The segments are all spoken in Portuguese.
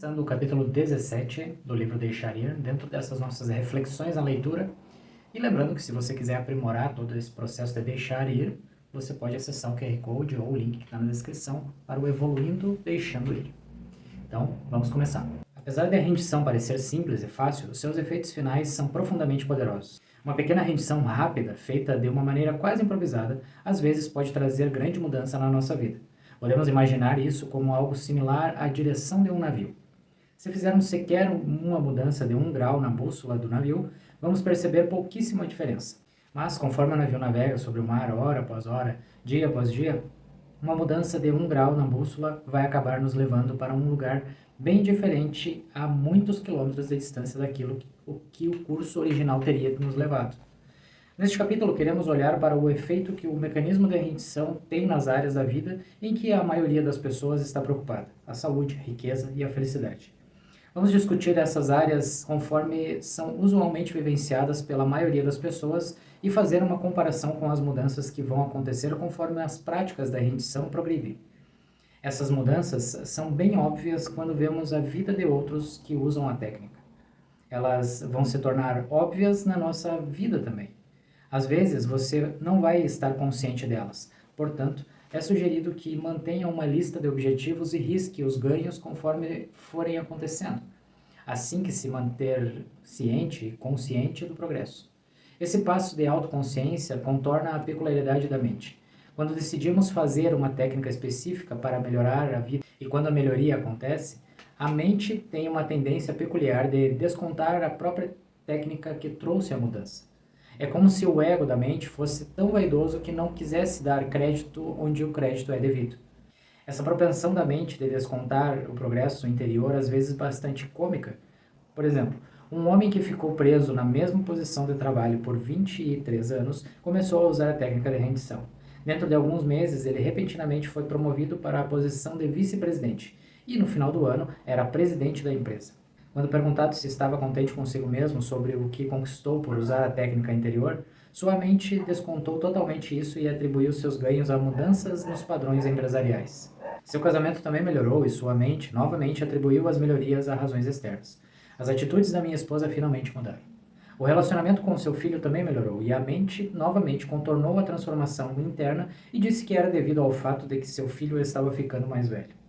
começando o capítulo 17 do livro Deixar Ir, dentro dessas nossas reflexões na leitura. E lembrando que se você quiser aprimorar todo esse processo de deixar ir, você pode acessar o QR Code ou o link que está na descrição para o Evoluindo Deixando Ir. Então, vamos começar. Apesar da rendição parecer simples e fácil, os seus efeitos finais são profundamente poderosos. Uma pequena rendição rápida, feita de uma maneira quase improvisada, às vezes pode trazer grande mudança na nossa vida. Podemos imaginar isso como algo similar à direção de um navio. Se fizermos sequer uma mudança de 1 grau na bússola do navio, vamos perceber pouquíssima diferença. Mas, conforme o navio navega sobre o mar hora após hora, dia após dia, uma mudança de 1 grau na bússola vai acabar nos levando para um lugar bem diferente a muitos quilômetros de distância daquilo que o curso original teria nos levado. Neste capítulo, queremos olhar para o efeito que o mecanismo de rendição tem nas áreas da vida em que a maioria das pessoas está preocupada: a saúde, a riqueza e a felicidade. Vamos discutir essas áreas conforme são usualmente vivenciadas pela maioria das pessoas e fazer uma comparação com as mudanças que vão acontecer conforme as práticas da rendição progredirem. Essas mudanças são bem óbvias quando vemos a vida de outros que usam a técnica. Elas vão se tornar óbvias na nossa vida também. Às vezes você não vai estar consciente delas, portanto, é sugerido que mantenha uma lista de objetivos e risque os ganhos conforme forem acontecendo, assim que se manter ciente e consciente do progresso. Esse passo de autoconsciência contorna a peculiaridade da mente. Quando decidimos fazer uma técnica específica para melhorar a vida e quando a melhoria acontece, a mente tem uma tendência peculiar de descontar a própria técnica que trouxe a mudança. É como se o ego da mente fosse tão vaidoso que não quisesse dar crédito onde o crédito é devido. Essa propensão da mente de descontar o progresso interior às vezes bastante cômica. Por exemplo, um homem que ficou preso na mesma posição de trabalho por 23 anos começou a usar a técnica de rendição. Dentro de alguns meses, ele repentinamente foi promovido para a posição de vice-presidente e, no final do ano, era presidente da empresa. Quando perguntado se estava contente consigo mesmo sobre o que conquistou por usar a técnica anterior, sua mente descontou totalmente isso e atribuiu seus ganhos a mudanças nos padrões empresariais. Seu casamento também melhorou e sua mente novamente atribuiu as melhorias a razões externas. As atitudes da minha esposa finalmente mudaram. O relacionamento com seu filho também melhorou e a mente novamente contornou a transformação interna e disse que era devido ao fato de que seu filho estava ficando mais velho.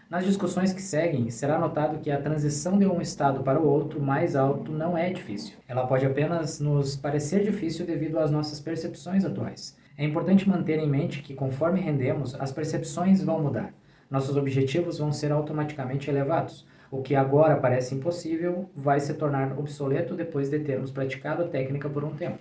Nas discussões que seguem, será notado que a transição de um estado para o outro mais alto não é difícil. Ela pode apenas nos parecer difícil devido às nossas percepções atuais. É importante manter em mente que, conforme rendemos, as percepções vão mudar. Nossos objetivos vão ser automaticamente elevados. O que agora parece impossível vai se tornar obsoleto depois de termos praticado a técnica por um tempo.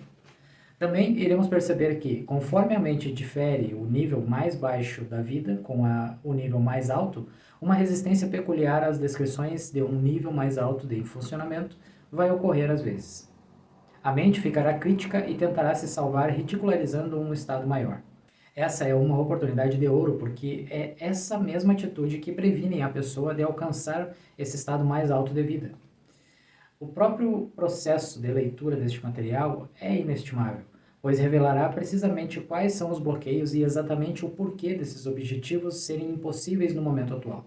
Também iremos perceber que, conforme a mente difere o nível mais baixo da vida com o nível mais alto, uma resistência peculiar às descrições de um nível mais alto de funcionamento vai ocorrer às vezes. A mente ficará crítica e tentará se salvar ridicularizando um estado maior. Essa é uma oportunidade de ouro, porque é essa mesma atitude que previne a pessoa de alcançar esse estado mais alto de vida. O próprio processo de leitura deste material é inestimável, pois revelará precisamente quais são os bloqueios e exatamente o porquê desses objetivos serem impossíveis no momento atual.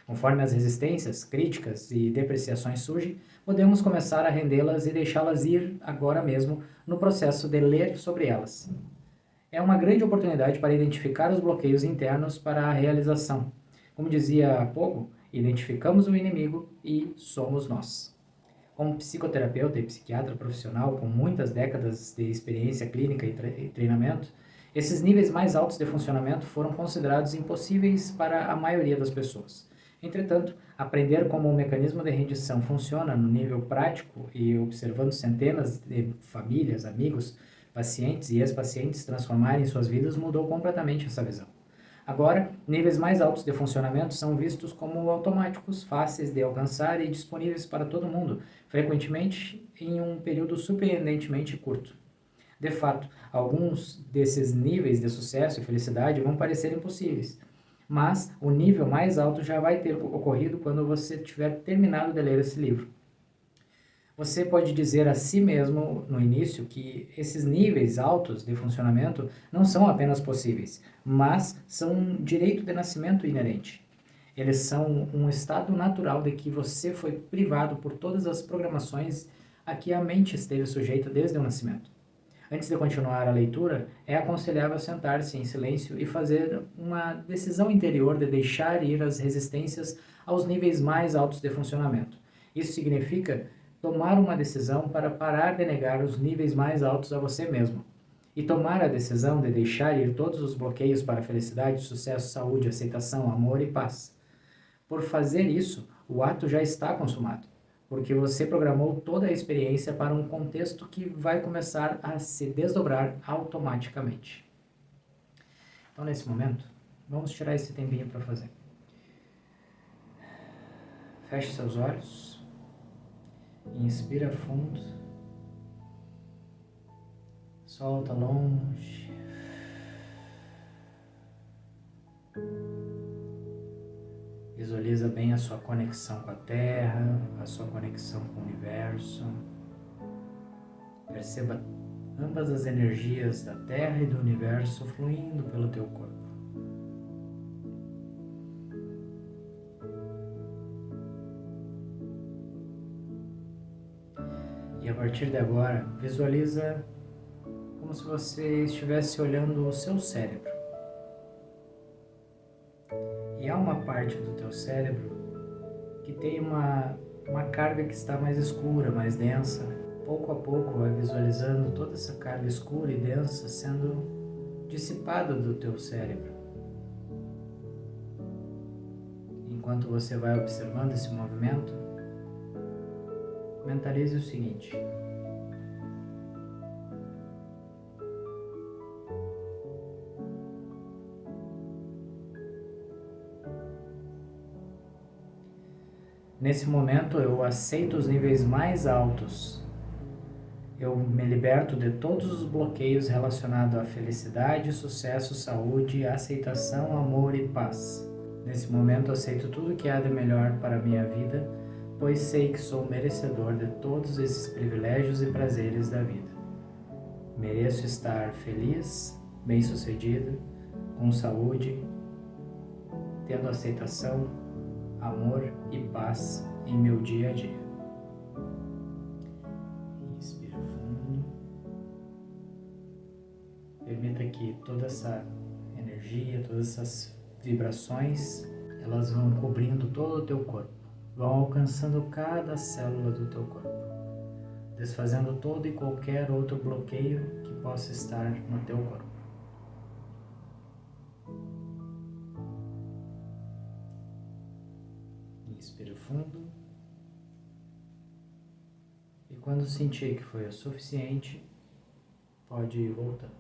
Conforme as resistências, críticas e depreciações surgem, podemos começar a rendê-las e deixá-las ir agora mesmo no processo de ler sobre elas. É uma grande oportunidade para identificar os bloqueios internos para a realização. Como dizia há pouco, identificamos o inimigo e somos nós. Como psicoterapeuta e psiquiatra profissional com muitas décadas de experiência clínica e treinamento, esses níveis mais altos de funcionamento foram considerados impossíveis para a maioria das pessoas. Entretanto, aprender como o mecanismo de rendição funciona no nível prático e observando centenas de famílias, amigos, pacientes e ex-pacientes transformarem suas vidas mudou completamente essa visão. Agora, níveis mais altos de funcionamento são vistos como automáticos, fáceis de alcançar e disponíveis para todo mundo, frequentemente em um período surpreendentemente curto. De fato, alguns desses níveis de sucesso e felicidade vão parecer impossíveis, mas o nível mais alto já vai ter ocorrido quando você tiver terminado de ler esse livro. Você pode dizer a si mesmo no início que esses níveis altos de funcionamento não são apenas possíveis, mas são um direito de nascimento inerente. Eles são um estado natural de que você foi privado por todas as programações a que a mente esteve sujeita desde o nascimento. Antes de continuar a leitura, é aconselhável sentar-se em silêncio e fazer uma decisão interior de deixar ir as resistências aos níveis mais altos de funcionamento. Isso significa tomar uma decisão para parar de negar os níveis mais altos a você mesmo. E tomar a decisão de deixar ir todos os bloqueios para a felicidade, sucesso, saúde, aceitação, amor e paz. Por fazer isso, o ato já está consumado, porque você programou toda a experiência para um contexto que vai começar a se desdobrar automaticamente. Então, nesse momento, vamos tirar esse tempinho para fazer. Feche seus olhos, inspira fundo, solta longe. Visualiza bem a sua conexão com a Terra, a sua conexão com o Universo. Perceba ambas as energias da Terra e do Universo fluindo pelo teu corpo. E a partir de agora, visualiza como se você estivesse olhando o seu cérebro. E há uma parte do teu cérebro que tem uma carga que está mais escura, mais densa. Pouco a pouco vai visualizando toda essa carga escura e densa sendo dissipada do teu cérebro. Enquanto você vai observando esse movimento, mentalize o seguinte: nesse momento eu aceito os níveis mais altos. Eu me liberto de todos os bloqueios relacionados à felicidade, sucesso, saúde, aceitação, amor e paz. Nesse momento aceito tudo que há de melhor para a minha vida, pois sei que sou merecedor de todos esses privilégios e prazeres da vida. Mereço estar feliz, bem-sucedido, com saúde, tendo aceitação, amor e paz em meu dia a dia. Inspira fundo. Permita que toda essa energia, todas essas vibrações, elas vão cobrindo todo o teu corpo, vão alcançando cada célula do teu corpo, desfazendo todo e qualquer outro bloqueio que possa estar no teu corpo. Inspira fundo. E quando sentir que foi o suficiente, pode ir voltando.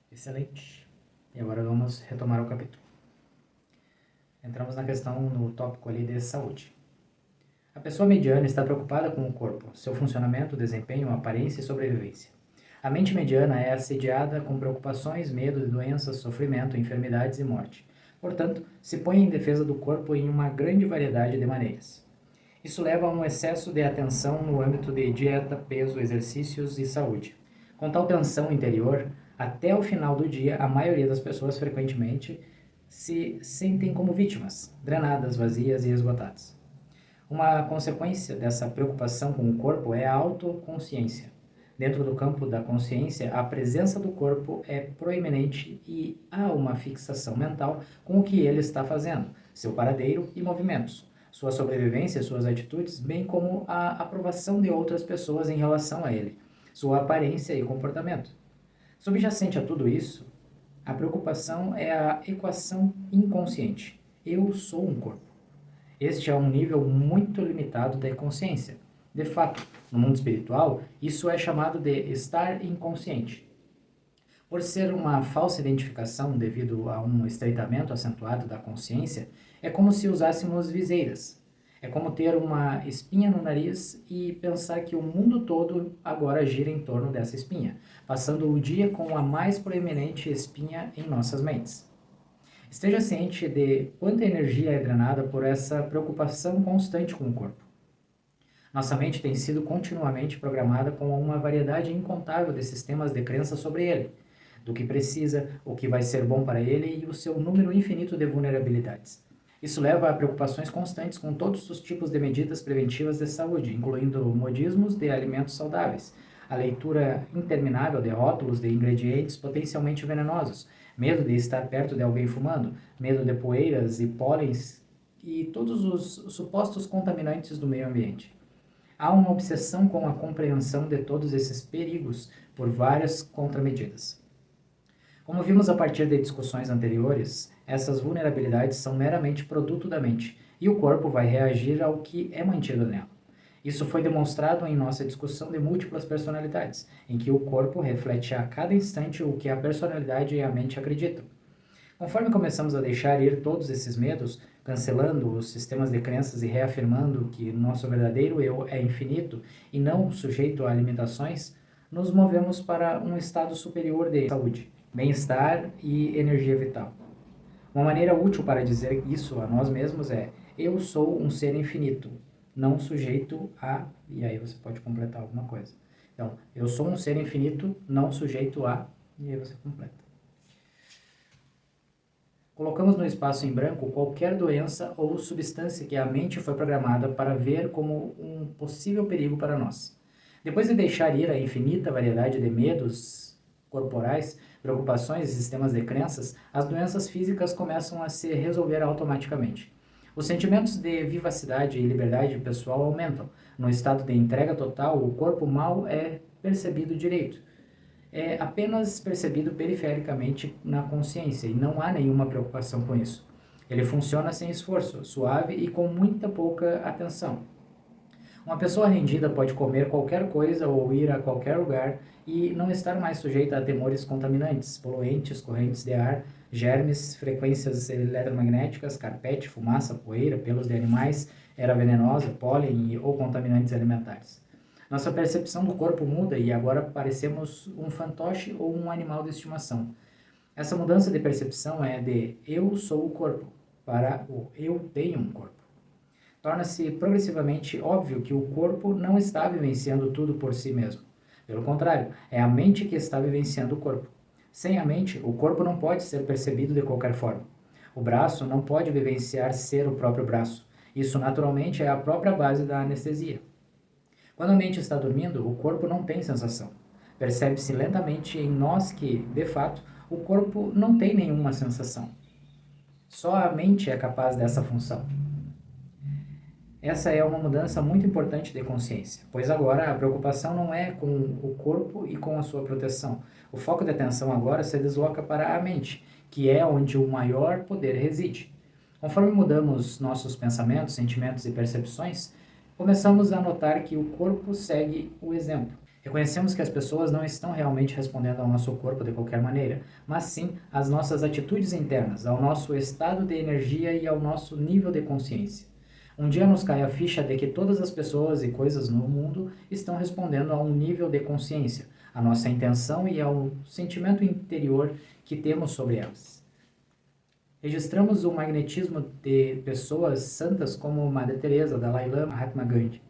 Excelente. E agora vamos retomar o capítulo. Entramos na questão, no tópico ali de saúde. A pessoa mediana está preocupada com o corpo, seu funcionamento, desempenho, aparência e sobrevivência. A mente mediana é assediada com preocupações, medo de doenças, sofrimento, enfermidades e morte. Portanto, se põe em defesa do corpo em uma grande variedade de maneiras. Isso leva a um excesso de atenção no âmbito de dieta, peso, exercícios e saúde. Com tal tensão interior, até o final do dia, a maioria das pessoas frequentemente se sentem como vítimas, drenadas, vazias e esgotadas. Uma consequência dessa preocupação com o corpo é a autoconsciência. Dentro do campo da consciência, a presença do corpo é proeminente e há uma fixação mental com o que ele está fazendo, seu paradeiro e movimentos, sua sobrevivência e suas atitudes, bem como a aprovação de outras pessoas em relação a ele, sua aparência e comportamento. Subjacente a tudo isso, a preocupação é a equação inconsciente. Eu sou um corpo. Este é um nível muito limitado da consciência. De fato, no mundo espiritual, isso é chamado de estar inconsciente. Por ser uma falsa identificação devido a um estreitamento acentuado da consciência, é como se usássemos viseiras. É como ter uma espinha no nariz e pensar que o mundo todo agora gira em torno dessa espinha, passando o dia com a mais proeminente espinha em nossas mentes. Esteja ciente de quanta energia é drenada por essa preocupação constante com o corpo. Nossa mente tem sido continuamente programada com uma variedade incontável de sistemas de crença sobre ele, do que precisa, o que vai ser bom para ele e o seu número infinito de vulnerabilidades. Isso leva a preocupações constantes com todos os tipos de medidas preventivas de saúde, incluindo modismos de alimentos saudáveis, a leitura interminável de rótulos de ingredientes potencialmente venenosos, medo de estar perto de alguém fumando, medo de poeiras e pólens e todos os supostos contaminantes do meio ambiente. Há uma obsessão com a compreensão de todos esses perigos por várias contramedidas. Como vimos a partir de discussões anteriores, essas vulnerabilidades são meramente produto da mente, e o corpo vai reagir ao que é mantido nela. Isso foi demonstrado em nossa discussão de múltiplas personalidades, em que o corpo reflete a cada instante o que a personalidade e a mente acreditam. Conforme começamos a deixar ir todos esses medos, cancelando os sistemas de crenças e reafirmando que nosso verdadeiro eu é infinito e não sujeito a limitações, nos movemos para um estado superior de saúde, bem-estar e energia vital. Uma maneira útil para dizer isso a nós mesmos é: eu sou um ser infinito, não sujeito a. E aí você pode completar alguma coisa. Então, eu sou um ser infinito, não sujeito a. E aí você completa. Colocamos no espaço em branco qualquer doença ou substância que a mente foi programada para ver como um possível perigo para nós. Depois de deixar ir a infinita variedade de medos corporais, preocupações e sistemas de crenças, as doenças físicas começam a se resolver automaticamente. Os sentimentos de vivacidade e liberdade pessoal aumentam. No estado de entrega total, o corpo mal é percebido direito. É apenas percebido perifericamente na consciência e não há nenhuma preocupação com isso. Ele funciona sem esforço, suave e com muita pouca atenção. Uma pessoa rendida pode comer qualquer coisa ou ir a qualquer lugar e não estar mais sujeita a temores contaminantes, poluentes, correntes de ar, germes, frequências eletromagnéticas, carpete, fumaça, poeira, pelos de animais, era venenosa, pólen ou contaminantes alimentares. Nossa percepção do corpo muda e agora parecemos um fantoche ou um animal de estimação. Essa mudança de percepção é de eu sou o corpo para o eu tenho um corpo. Torna-se progressivamente óbvio que o corpo não está vivenciando tudo por si mesmo. Pelo contrário, é a mente que está vivenciando o corpo. Sem a mente, o corpo não pode ser percebido de qualquer forma. O braço não pode vivenciar ser o próprio braço. Isso naturalmente é a própria base da anestesia. Quando a mente está dormindo, o corpo não tem sensação. Percebe-se lentamente em nós que, de fato, o corpo não tem nenhuma sensação. Só a mente é capaz dessa função. Essa é uma mudança muito importante de consciência, pois agora a preocupação não é com o corpo e com a sua proteção. O foco de atenção agora se desloca para a mente, que é onde o maior poder reside. Conforme mudamos nossos pensamentos, sentimentos e percepções, começamos a notar que o corpo segue o exemplo. Reconhecemos que as pessoas não estão realmente respondendo ao nosso corpo de qualquer maneira, mas sim às nossas atitudes internas, ao nosso estado de energia e ao nosso nível de consciência. Um dia nos cai a ficha de que todas as pessoas e coisas no mundo estão respondendo a um nível de consciência, à nossa intenção e ao sentimento interior que temos sobre elas. Registramos o magnetismo de pessoas santas como Madre Teresa, Dalai Lama, Mahatma Gandhi.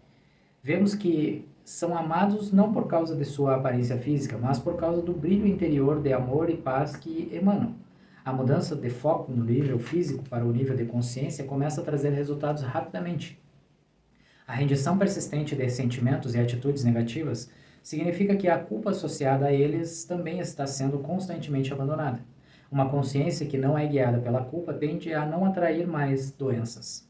Vemos que são amados não por causa de sua aparência física, mas por causa do brilho interior de amor e paz que emanam. A mudança de foco no nível físico para o nível de consciência começa a trazer resultados rapidamente. A rendição persistente de sentimentos e atitudes negativas significa que a culpa associada a eles também está sendo constantemente abandonada. Uma consciência que não é guiada pela culpa tende a não atrair mais doenças.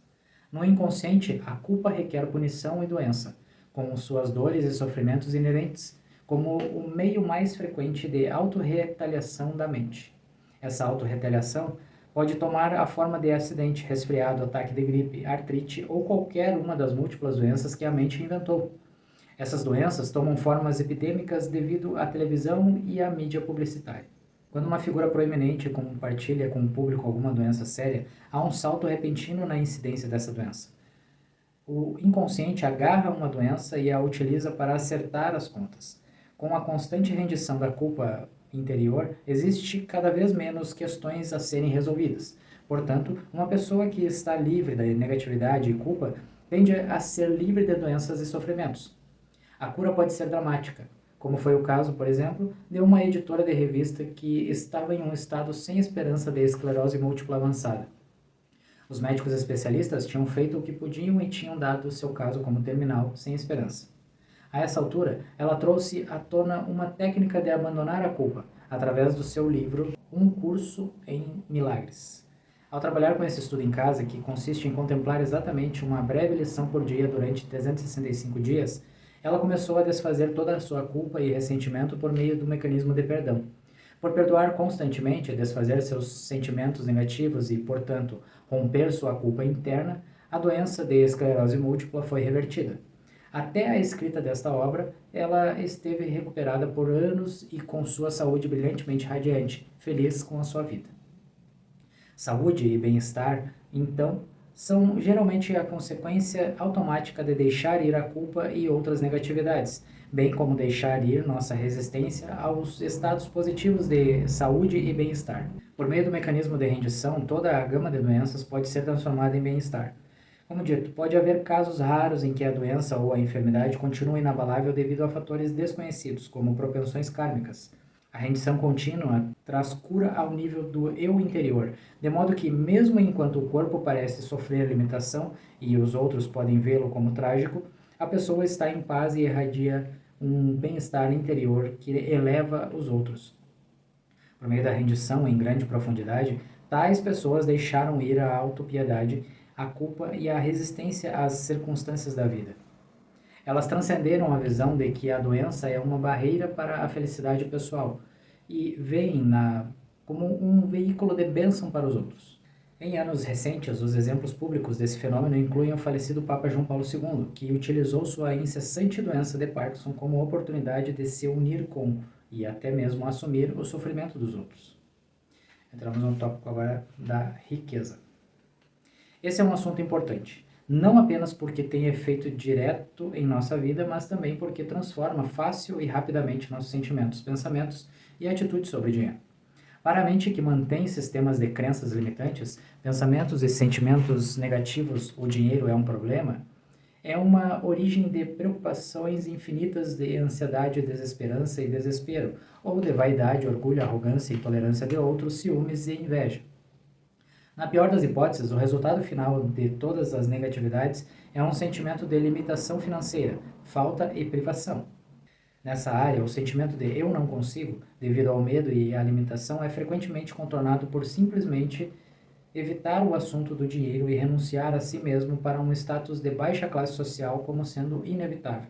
No inconsciente, a culpa requer punição e doença, com suas dores e sofrimentos inerentes, como o meio mais frequente de autorretaliação da mente. Essa autorretaliação pode tomar a forma de acidente, resfriado, ataque de gripe, artrite ou qualquer uma das múltiplas doenças que a mente inventou. Essas doenças tomam formas epidêmicas devido à televisão e à mídia publicitária. Quando uma figura proeminente compartilha com o público alguma doença séria, há um salto repentino na incidência dessa doença. O inconsciente agarra uma doença e a utiliza para acertar as contas. Com a constante rendição da culpa interior, existe cada vez menos questões a serem resolvidas. Portanto, uma pessoa que está livre da negatividade e culpa tende a ser livre de doenças e sofrimentos. A cura pode ser dramática, como foi o caso, por exemplo, de uma editora de revista que estava em um estado sem esperança de esclerose múltipla avançada. Os médicos especialistas tinham feito o que podiam e tinham dado seu caso como terminal, sem esperança. A essa altura, ela trouxe à tona uma técnica de abandonar a culpa, através do seu livro Um Curso em Milagres. Ao trabalhar com esse estudo em casa, que consiste em contemplar exatamente uma breve lição por dia durante 365 dias, ela começou a desfazer toda a sua culpa e ressentimento por meio do mecanismo de perdão. Por perdoar constantemente, desfazer seus sentimentos negativos e, portanto, romper sua culpa interna, a doença de esclerose múltipla foi revertida. Até a escrita desta obra, ela esteve recuperada por anos e com sua saúde brilhantemente radiante, feliz com a sua vida. Saúde e bem-estar, então, são geralmente a consequência automática de deixar ir a culpa e outras negatividades, bem como deixar ir nossa resistência aos estados positivos de saúde e bem-estar. Por meio do mecanismo de rendição, toda a gama de doenças pode ser transformada em bem-estar. Como dito, pode haver casos raros em que a doença ou a enfermidade continua inabalável devido a fatores desconhecidos, como propensões kármicas. A rendição contínua traz cura ao nível do eu interior, de modo que, mesmo enquanto o corpo parece sofrer limitação e os outros podem vê-lo como trágico, a pessoa está em paz e irradia um bem-estar interior que eleva os outros. Por meio da rendição em grande profundidade, tais pessoas deixaram ir a autopiedade, a culpa e a resistência às circunstâncias da vida. Elas transcenderam a visão de que a doença é uma barreira para a felicidade pessoal e veem-na como um veículo de bênção para os outros. Em anos recentes, os exemplos públicos desse fenômeno incluem o falecido Papa João Paulo II, que utilizou sua incessante doença de Parkinson como oportunidade de se unir com e até mesmo assumir o sofrimento dos outros. Entramos no tópico agora da riqueza. Esse é um assunto importante, não apenas porque tem efeito direto em nossa vida, mas também porque transforma fácil e rapidamente nossos sentimentos, pensamentos e atitudes sobre o dinheiro. Para a mente que mantém sistemas de crenças limitantes, pensamentos e sentimentos negativos, o dinheiro é um problema, é uma origem de preocupações infinitas de ansiedade, desesperança e desespero, ou de vaidade, orgulho, arrogância, intolerância de outros, ciúmes e inveja. Na pior das hipóteses, o resultado final de todas as negatividades é um sentimento de limitação financeira, falta e privação. Nessa área, o sentimento de eu não consigo, devido ao medo e à limitação, é frequentemente contornado por simplesmente evitar o assunto do dinheiro e renunciar a si mesmo para um status de baixa classe social como sendo inevitável.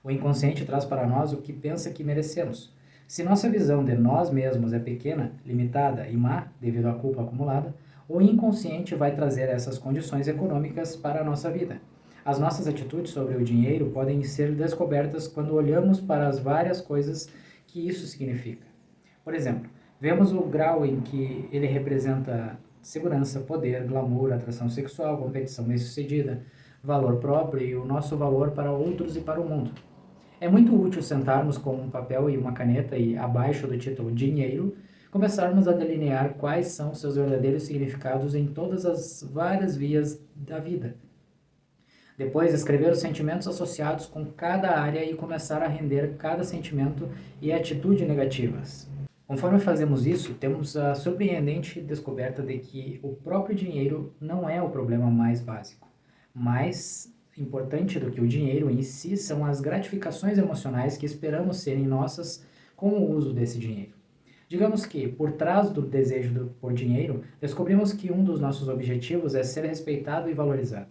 O inconsciente traz para nós o que pensa que merecemos. Se nossa visão de nós mesmos é pequena, limitada e má, devido à culpa acumulada, o inconsciente vai trazer essas condições econômicas para a nossa vida. As nossas atitudes sobre o dinheiro podem ser descobertas quando olhamos para as várias coisas que isso significa. Por exemplo, vemos o grau em que ele representa segurança, poder, glamour, atração sexual, competição bem-sucedida, valor próprio e o nosso valor para outros e para o mundo. É muito útil sentarmos com um papel e uma caneta e, abaixo do título Dinheiro, começarmos a delinear quais são seus verdadeiros significados em todas as várias vias da vida. Depois, escrever os sentimentos associados com cada área e começar a render cada sentimento e atitude negativas. Conforme fazemos isso, temos a surpreendente descoberta de que o próprio dinheiro não é o problema mais básico. Mais importante do que o dinheiro em si são as gratificações emocionais que esperamos serem nossas com o uso desse dinheiro. Digamos que, por trás do desejo por dinheiro, descobrimos que um dos nossos objetivos é ser respeitado e valorizado.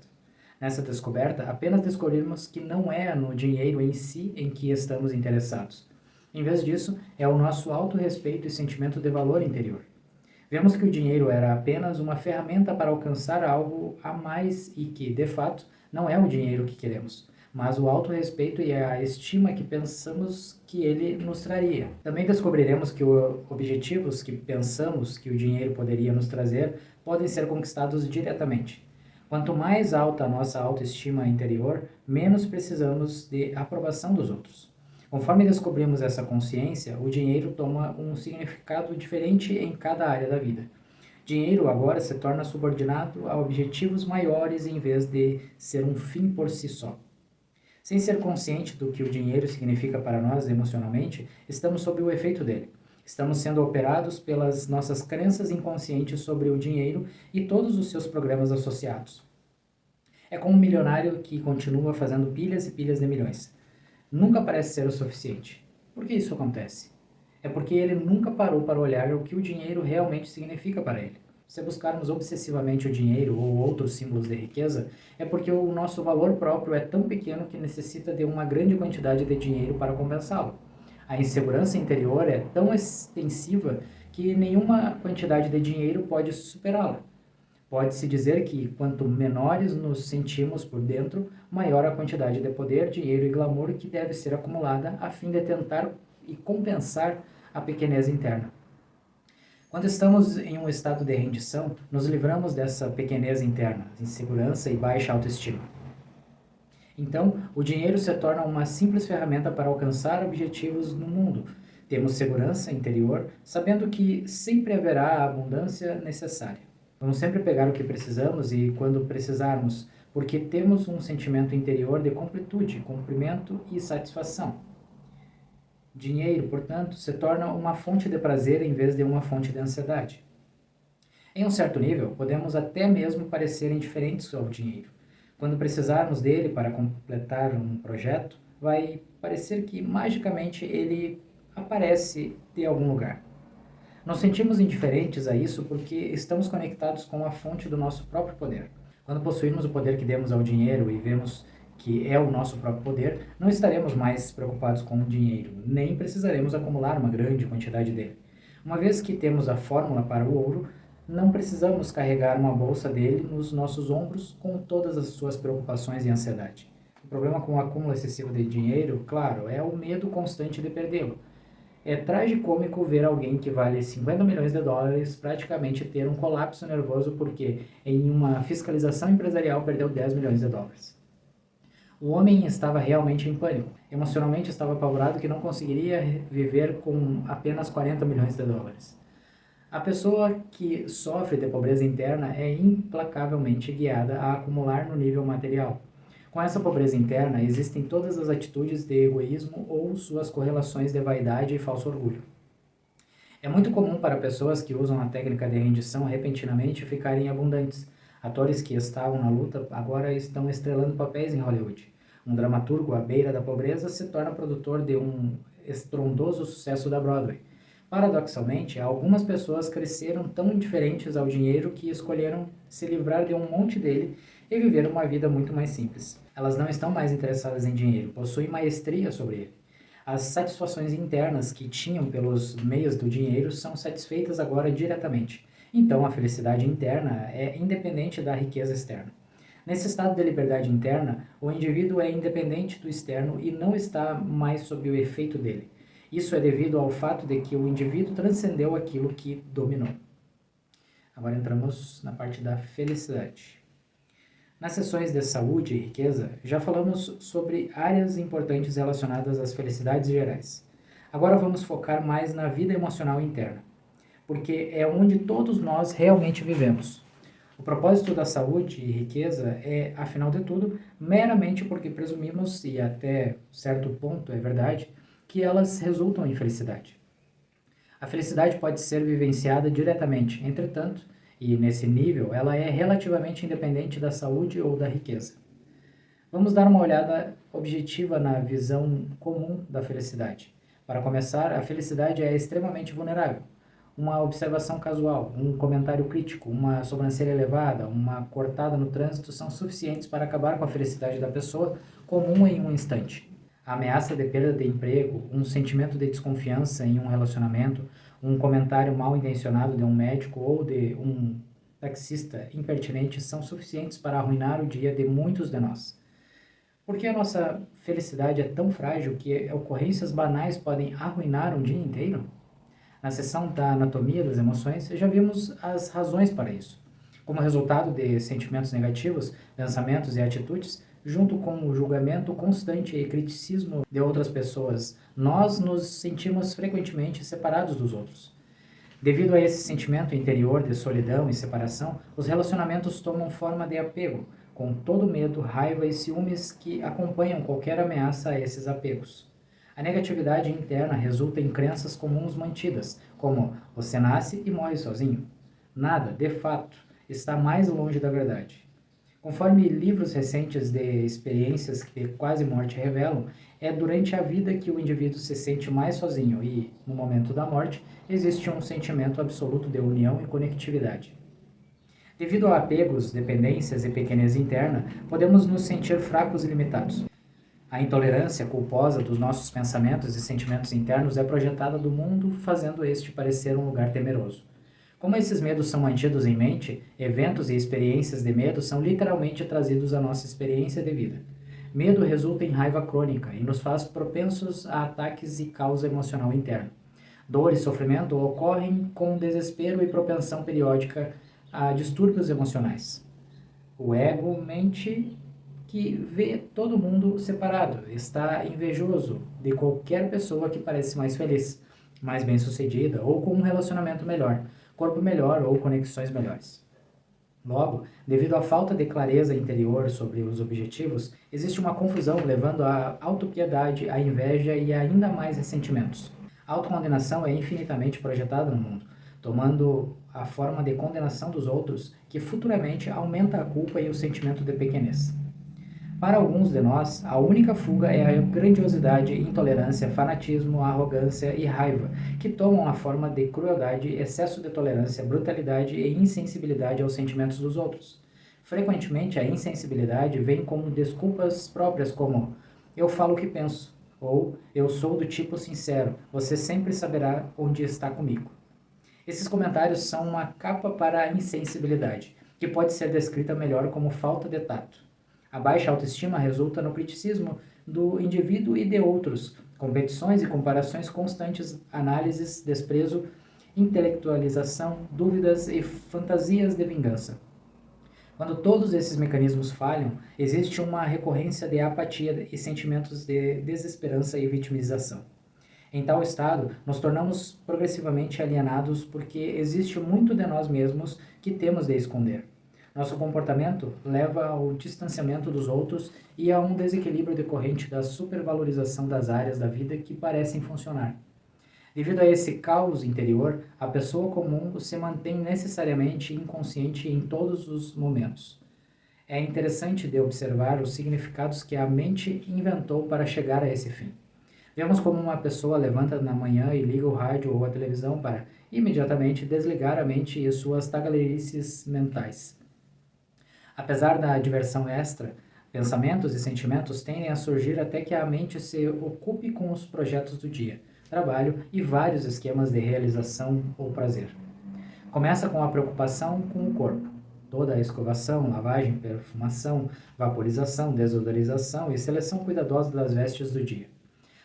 Nessa descoberta, apenas descobrimos que não é no dinheiro em si em que estamos interessados. Em vez disso, é o nosso autorrespeito e sentimento de valor interior. Vemos que o dinheiro era apenas uma ferramenta para alcançar algo a mais e que, de fato, não é o dinheiro que queremos, mas o autorrespeito e a estima que pensamos que ele nos traria. Também descobriremos que os objetivos que pensamos que o dinheiro poderia nos trazer podem ser conquistados diretamente. Quanto mais alta a nossa autoestima interior, menos precisamos de aprovação dos outros. Conforme descobrimos essa consciência, o dinheiro toma um significado diferente em cada área da vida. Dinheiro agora se torna subordinado a objetivos maiores em vez de ser um fim por si só. Sem ser consciente do que o dinheiro significa para nós emocionalmente, estamos sob o efeito dele. Estamos sendo operados pelas nossas crenças inconscientes sobre o dinheiro e todos os seus programas associados. É como um milionário que continua fazendo pilhas e pilhas de milhões. Nunca parece ser o suficiente. Por que isso acontece? É porque ele nunca parou para olhar o que o dinheiro realmente significa para ele. Se buscarmos obsessivamente o dinheiro ou outros símbolos de riqueza, é porque o nosso valor próprio é tão pequeno que necessita de uma grande quantidade de dinheiro para compensá-lo. A insegurança interior é tão extensiva que nenhuma quantidade de dinheiro pode superá-la. Pode-se dizer que, quanto menores nos sentimos por dentro, maior a quantidade de poder, dinheiro e glamour que deve ser acumulada a fim de tentar e compensar a pequenez interna. Quando estamos em um estado de rendição, nos livramos dessa pequenez interna, insegurança e baixa autoestima. Então, o dinheiro se torna uma simples ferramenta para alcançar objetivos no mundo. Temos segurança interior, sabendo que sempre haverá a abundância necessária. Vamos sempre pegar o que precisamos e quando precisarmos, porque temos um sentimento interior de completude, cumprimento e satisfação. Dinheiro, portanto, se torna uma fonte de prazer em vez de uma fonte de ansiedade. Em um certo nível, podemos até mesmo parecer indiferentes ao dinheiro. Quando precisarmos dele para completar um projeto, vai parecer que magicamente ele aparece de algum lugar. Nos sentimos indiferentes a isso porque estamos conectados com a fonte do nosso próprio poder. Quando possuirmos o poder que demos ao dinheiro e vemos que é o nosso próprio poder, não estaremos mais preocupados com o dinheiro, nem precisaremos acumular uma grande quantidade dele. Uma vez que temos a fórmula para o ouro, não precisamos carregar uma bolsa dele nos nossos ombros com todas as suas preocupações e ansiedade. O problema com o acúmulo excessivo de dinheiro, claro, é o medo constante de perdê-lo. É tragicômico ver alguém que vale 50 milhões de dólares praticamente ter um colapso nervoso porque em uma fiscalização empresarial perdeu 10 milhões de dólares. O homem estava realmente em pânico. Emocionalmente estava apavorado que não conseguiria viver com apenas 40 milhões de dólares. A pessoa que sofre de pobreza interna é implacavelmente guiada a acumular no nível material. Com essa pobreza interna, existem todas as atitudes de egoísmo ou suas correlações de vaidade e falso orgulho. É muito comum para pessoas que usam a técnica de rendição repentinamente ficarem abundantes. Atores que estavam na luta agora estão estrelando papéis em Hollywood. Um dramaturgo à beira da pobreza se torna produtor de um estrondoso sucesso da Broadway. Paradoxalmente, algumas pessoas cresceram tão indiferentes ao dinheiro que escolheram se livrar de um monte dele e viver uma vida muito mais simples. Elas não estão mais interessadas em dinheiro, possuem maestria sobre ele. As satisfações internas que tinham pelos meios do dinheiro são satisfeitas agora diretamente. Então, a felicidade interna é independente da riqueza externa. Nesse estado de liberdade interna, o indivíduo é independente do externo e não está mais sob o efeito dele. Isso é devido ao fato de que o indivíduo transcendeu aquilo que dominou. Agora entramos na parte da felicidade. Nas sessões de saúde e riqueza, já falamos sobre áreas importantes relacionadas às felicidades gerais. Agora vamos focar mais na vida emocional interna, porque é onde todos nós realmente vivemos. O propósito da saúde e riqueza é, afinal de tudo, meramente porque presumimos, e até certo ponto é verdade, que elas resultam em felicidade. A felicidade pode ser vivenciada diretamente, entretanto, e nesse nível, ela é relativamente independente da saúde ou da riqueza. Vamos dar uma olhada objetiva na visão comum da felicidade. Para começar, a felicidade é extremamente vulnerável. Uma observação casual, um comentário crítico, uma sobrancelha elevada, uma cortada no trânsito são suficientes para acabar com a felicidade da pessoa comum em um instante. A ameaça de perda de emprego, um sentimento de desconfiança em um relacionamento, um comentário mal intencionado de um médico ou de um taxista impertinente são suficientes para arruinar o dia de muitos de nós. Por que a nossa felicidade é tão frágil que ocorrências banais podem arruinar um dia inteiro? Na seção da anatomia das emoções, já vimos as razões para isso. Como resultado de sentimentos negativos, pensamentos e atitudes, junto com o julgamento constante e criticismo de outras pessoas, nós nos sentimos frequentemente separados dos outros. Devido a esse sentimento interior de solidão e separação, os relacionamentos tomam forma de apego, com todo o medo, raiva e ciúmes que acompanham qualquer ameaça a esses apegos. A negatividade interna resulta em crenças comuns mantidas, como você nasce e morre sozinho. Nada, de fato, está mais longe da verdade. Conforme livros recentes de experiências de quase morte revelam, é durante a vida que o indivíduo se sente mais sozinho e, no momento da morte, existe um sentimento absoluto de união e conectividade. Devido a apegos, dependências e pequenez interna, podemos nos sentir fracos e limitados. A intolerância culposa dos nossos pensamentos e sentimentos internos é projetada do mundo, fazendo este parecer um lugar temeroso. Como esses medos são mantidos em mente, eventos e experiências de medo são literalmente trazidos à nossa experiência de vida. Medo resulta em raiva crônica e nos faz propensos a ataques e causa emocional interna. Dor e sofrimento ocorrem com desespero e propensão periódica a distúrbios emocionais. O ego mente que vê todo mundo separado, está invejoso de qualquer pessoa que parece mais feliz, mais bem-sucedida ou com um relacionamento melhor, corpo melhor ou conexões melhores. Logo, devido à falta de clareza interior sobre os objetivos, existe uma confusão levando à autopiedade, à inveja e a ainda mais ressentimentos. A autocondenação é infinitamente projetada no mundo, tomando a forma de condenação dos outros, que futuramente aumenta a culpa e o sentimento de pequenez. Para alguns de nós, a única fuga é a grandiosidade, intolerância, fanatismo, arrogância e raiva, que tomam a forma de crueldade, excesso de tolerância, brutalidade e insensibilidade aos sentimentos dos outros. Frequentemente, a insensibilidade vem como desculpas próprias, como eu falo o que penso, ou eu sou do tipo sincero, você sempre saberá onde está comigo. Esses comentários são uma capa para a insensibilidade, que pode ser descrita melhor como falta de tato. A baixa autoestima resulta no criticismo do indivíduo e de outros, competições e comparações constantes, análises, desprezo, intelectualização, dúvidas e fantasias de vingança. Quando todos esses mecanismos falham, existe uma recorrência de apatia e sentimentos de desesperança e vitimização. Em tal estado, nos tornamos progressivamente alienados porque existe muito de nós mesmos que temos de esconder. Nosso comportamento leva ao distanciamento dos outros e a um desequilíbrio decorrente da supervalorização das áreas da vida que parecem funcionar. Devido a esse caos interior, a pessoa comum se mantém necessariamente inconsciente em todos os momentos. É interessante de observar os significados que a mente inventou para chegar a esse fim. Vemos como uma pessoa levanta na manhã e liga o rádio ou a televisão para imediatamente desligar a mente e suas tagarelices mentais. Apesar da diversão extra, pensamentos e sentimentos tendem a surgir até que a mente se ocupe com os projetos do dia, trabalho e vários esquemas de realização ou prazer. Começa com a preocupação com o corpo. Toda a escovação, lavagem, perfumação, vaporização, desodorização e seleção cuidadosa das vestes do dia.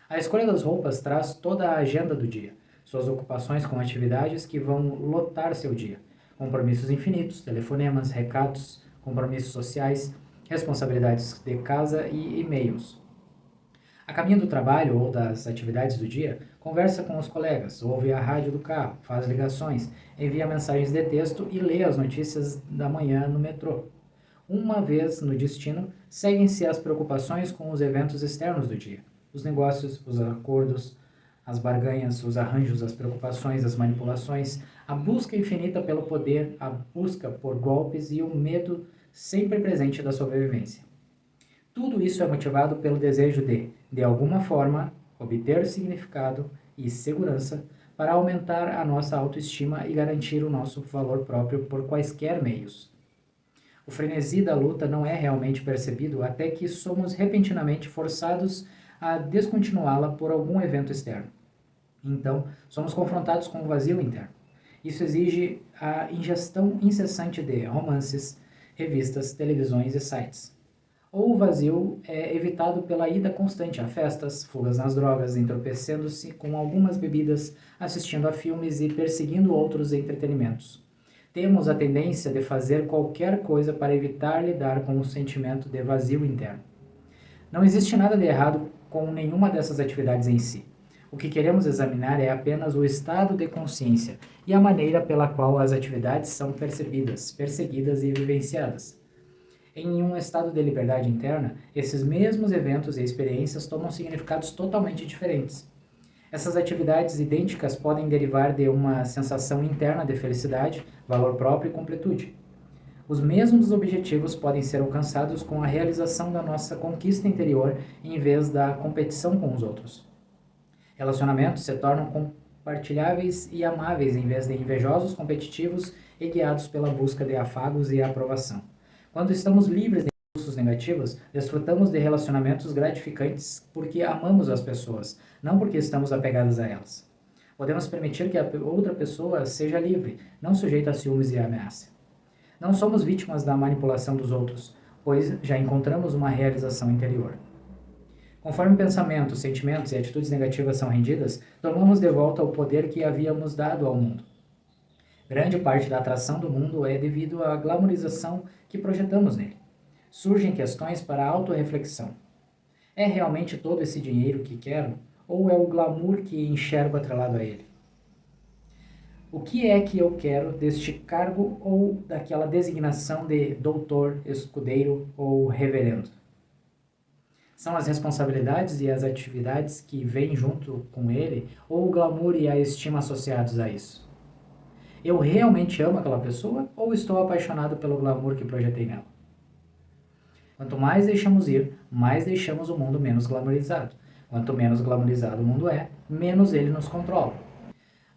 A escolha das roupas traz toda a agenda do dia, suas ocupações com atividades que vão lotar seu dia, compromissos infinitos, telefonemas, recados, compromissos sociais, responsabilidades de casa e e-mails. A caminho do trabalho ou das atividades do dia, conversa com os colegas, ouve a rádio do carro, faz ligações, envia mensagens de texto e lê as notícias da manhã no metrô. Uma vez no destino, seguem-se as preocupações com os eventos externos do dia, os negócios, os acordos, as barganhas, os arranjos, as preocupações, as manipulações, a busca infinita pelo poder, a busca por golpes e o medo sempre presente da sobrevivência. Tudo isso é motivado pelo desejo de alguma forma, obter significado e segurança para aumentar a nossa autoestima e garantir o nosso valor próprio por quaisquer meios. O frenesi da luta não é realmente percebido até que somos repentinamente forçados a descontinuá-la por algum evento externo. Então, somos confrontados com o vazio interno. Isso exige a ingestão incessante de romances, revistas, televisões e sites. Ou o vazio é evitado pela ida constante a festas, fugas nas drogas, entorpecendo-se com algumas bebidas, assistindo a filmes e perseguindo outros entretenimentos. Temos a tendência de fazer qualquer coisa para evitar lidar com o sentimento de vazio interno. Não existe nada de errado com nenhuma dessas atividades em si. O que queremos examinar é apenas o estado de consciência e a maneira pela qual as atividades são percebidas, perseguidas e vivenciadas. Em um estado de liberdade interna, esses mesmos eventos e experiências tomam significados totalmente diferentes. Essas atividades idênticas podem derivar de uma sensação interna de felicidade, valor próprio e completude. Os mesmos objetivos podem ser alcançados com a realização da nossa conquista interior em vez da competição com os outros. Relacionamentos se tornam compartilháveis e amáveis em vez de invejosos, competitivos e guiados pela busca de afagos e aprovação. Quando estamos livres de impulsos negativos, desfrutamos de relacionamentos gratificantes porque amamos as pessoas, não porque estamos apegados a elas. Podemos permitir que a outra pessoa seja livre, não sujeita a ciúmes e ameaça. Não somos vítimas da manipulação dos outros, pois já encontramos uma realização interior. Conforme pensamentos, sentimentos e atitudes negativas são rendidas, tomamos de volta o poder que havíamos dado ao mundo. Grande parte da atração do mundo é devido à glamorização que projetamos nele. Surgem questões para a autorreflexão. É realmente todo esse dinheiro que quero, ou é o glamour que enxergo atrelado a ele? O que é que eu quero deste cargo ou daquela designação de doutor, escudeiro ou reverendo? São as responsabilidades e as atividades que vêm junto com ele ou o glamour e a estima associados a isso? Eu realmente amo aquela pessoa ou estou apaixonado pelo glamour que projetei nela? Quanto mais deixamos ir, mais deixamos o mundo menos glamourizado. Quanto menos glamourizado o mundo é, menos ele nos controla.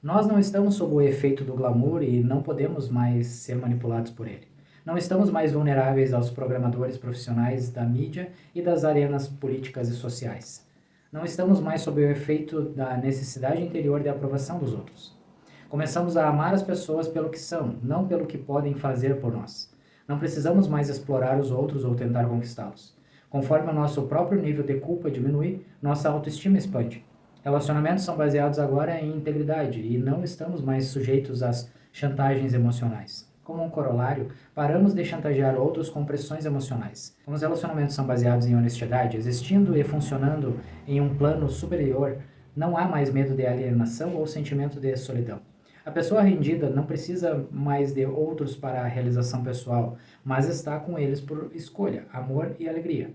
Nós não estamos sob o efeito do glamour e não podemos mais ser manipulados por ele. Não estamos mais vulneráveis aos programadores profissionais da mídia e das arenas políticas e sociais. Não estamos mais sob o efeito da necessidade interior de aprovação dos outros. Começamos a amar as pessoas pelo que são, não pelo que podem fazer por nós. Não precisamos mais explorar os outros ou tentar conquistá-los. Conforme o nosso próprio nível de culpa diminui, nossa autoestima expande. Relacionamentos são baseados agora em integridade e não estamos mais sujeitos às chantagens emocionais. Como um corolário, paramos de chantagear outros com pressões emocionais. Como os relacionamentos são baseados em honestidade, existindo e funcionando em um plano superior, não há mais medo de alienação ou sentimento de solidão. A pessoa rendida não precisa mais de outros para a realização pessoal, mas está com eles por escolha, amor e alegria.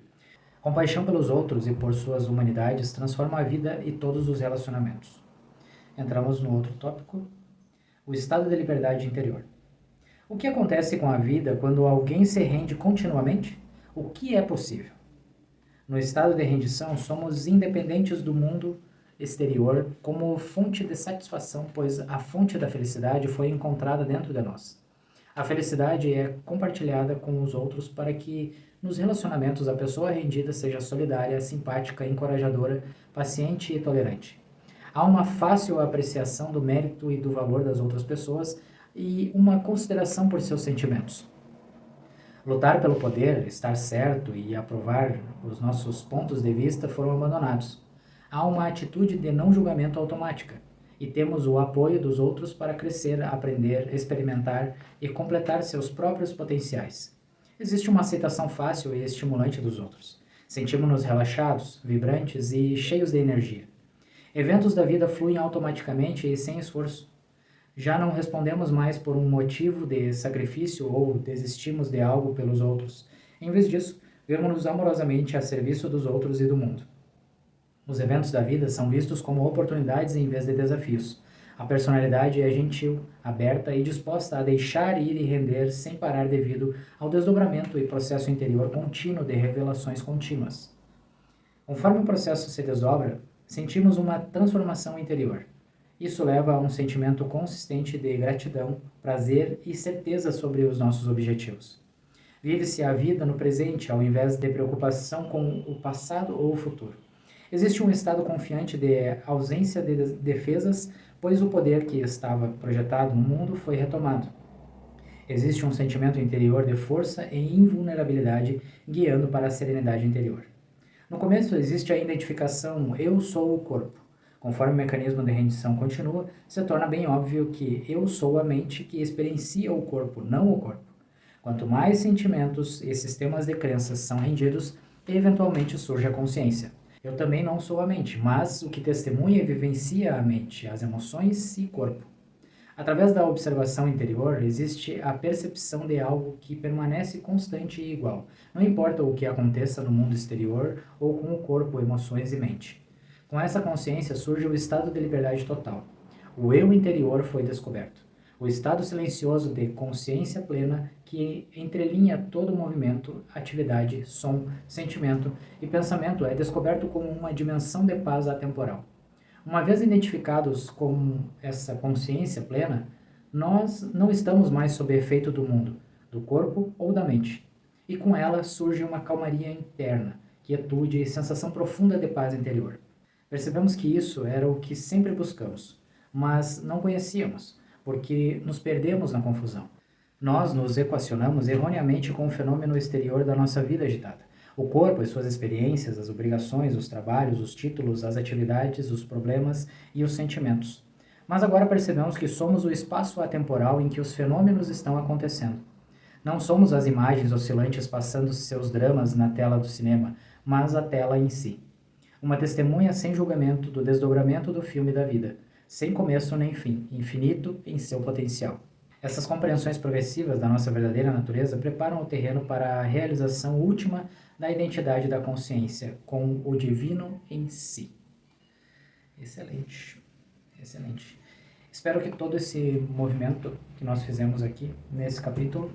Compaixão pelos outros e por suas humanidades transforma a vida e todos os relacionamentos. Entramos no outro tópico, o estado de liberdade interior. O que acontece com a vida quando alguém se rende continuamente? O que é possível? No estado de rendição, somos independentes do mundo exterior como fonte de satisfação, pois a fonte da felicidade foi encontrada dentro de nós. A felicidade é compartilhada com os outros para que, nos relacionamentos, a pessoa rendida seja solidária, simpática, encorajadora, paciente e tolerante. Há uma fácil apreciação do mérito e do valor das outras pessoas e uma consideração por seus sentimentos. Lutar pelo poder, estar certo e aprovar os nossos pontos de vista foram abandonados. Há uma atitude de não julgamento automática e temos o apoio dos outros para crescer, aprender, experimentar e completar seus próprios potenciais. Existe uma aceitação fácil e estimulante dos outros. Sentimos-nos relaxados, vibrantes e cheios de energia. Eventos da vida fluem automaticamente e sem esforço. Já não respondemos mais por um motivo de sacrifício ou desistimos de algo pelos outros. Em vez disso, vemos-nos amorosamente a serviço dos outros e do mundo. Os eventos da vida são vistos como oportunidades em vez de desafios. A personalidade é gentil, aberta e disposta a deixar ir e render sem parar devido ao desdobramento e processo interior contínuo de revelações contínuas. Conforme o processo se desdobra, sentimos uma transformação interior. Isso leva a um sentimento consistente de gratidão, prazer e certeza sobre os nossos objetivos. Vive-se a vida no presente ao invés de preocupação com o passado ou o futuro. Existe um estado confiante de ausência de defesas, pois o poder que estava projetado no mundo foi retomado. Existe um sentimento interior de força e invulnerabilidade guiando para a serenidade interior. No começo existe a identificação eu sou o corpo. Conforme o mecanismo de rendição continua, se torna bem óbvio que eu sou a mente que experiencia o corpo, não o corpo. Quanto mais sentimentos e sistemas de crenças são rendidos, eventualmente surge a consciência. Eu também não sou a mente, mas o que testemunha e vivencia a mente, as emoções e corpo. Através da observação interior, existe a percepção de algo que permanece constante e igual, não importa o que aconteça no mundo exterior ou com o corpo, emoções e mente. Com essa consciência surge o estado de liberdade total. O eu interior foi descoberto. O estado silencioso de consciência plena que entrelinha todo movimento, atividade, som, sentimento e pensamento é descoberto como uma dimensão de paz atemporal. Uma vez identificados com essa consciência plena, nós não estamos mais sob efeito do mundo, do corpo ou da mente. E com ela surge uma calmaria interna, quietude e sensação profunda de paz interior. Percebemos que isso era o que sempre buscamos, mas não conhecíamos, porque nos perdemos na confusão. Nós nos equacionamos erroneamente com o fenômeno exterior da nossa vida agitada. O corpo e suas experiências, as obrigações, os trabalhos, os títulos, as atividades, os problemas e os sentimentos. Mas agora percebemos que somos o espaço atemporal em que os fenômenos estão acontecendo. Não somos as imagens oscilantes passando seus dramas na tela do cinema, mas a tela em si. Uma testemunha sem julgamento do desdobramento do filme da vida, sem começo nem fim, infinito em seu potencial. Essas compreensões progressivas da nossa verdadeira natureza preparam o terreno para a realização última da identidade da consciência, com o divino em si. Excelente, excelente. Espero que todo esse movimento que nós fizemos aqui, nesse capítulo,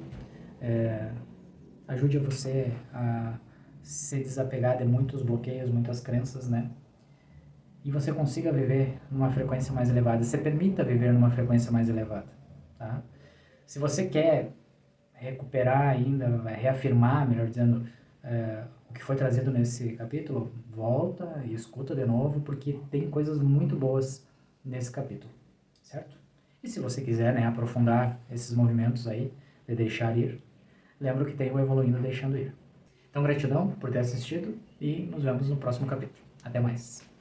ajude você a se desapegar de muitos bloqueios, muitas crenças, né? E você consiga viver numa frequência mais elevada. Você permita viver numa frequência mais elevada, tá? Se você quer recuperar ainda, reafirmar, melhor dizendo, o que foi trazido nesse capítulo, volta e escuta de novo, porque tem coisas muito boas nesse capítulo, certo? E se você quiser, né, aprofundar esses movimentos aí, de deixar ir, lembra que tem o Evoluindo Deixando Ir. Então, gratidão por ter assistido e nos vemos no próximo capítulo. Até mais!